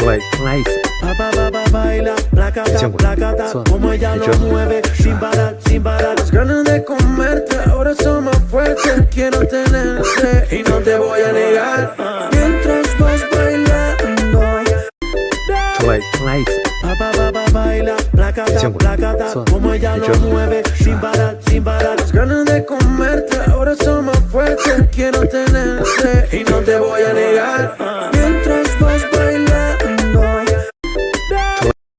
Nice. Baila, placata, placata, como ella lo mueve, sin parar, sin parar. Las ganas de comerte ahora son más fuertes. Quiero tenerte y no te voy a negar. Mientras vas bailando, Nice. baila, placata, placata, como ella lo mueve, sin parar, sin parar. Las ganas de comerte ahora son más fuertes. Quiero tenerte y no te voy a negar.